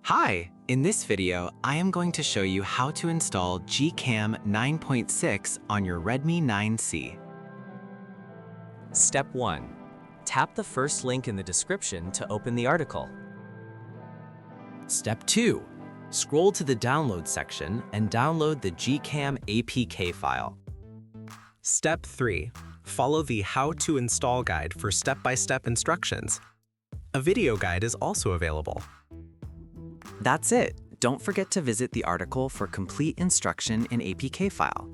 Hi! In this video, I am going to show you how to install GCam 9.6 on your Redmi 9C. Step 1. Tap the first link in the description to open the article. Step 2. Scroll to the download section and download the GCam APK file. Step 3. Follow the How to Install guide for step-by-step instructions. A video guide is also available. That's it. Don't forget to visit the article for complete instruction in APK file.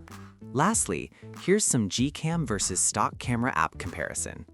Lastly, here's some GCam versus stock camera app comparison.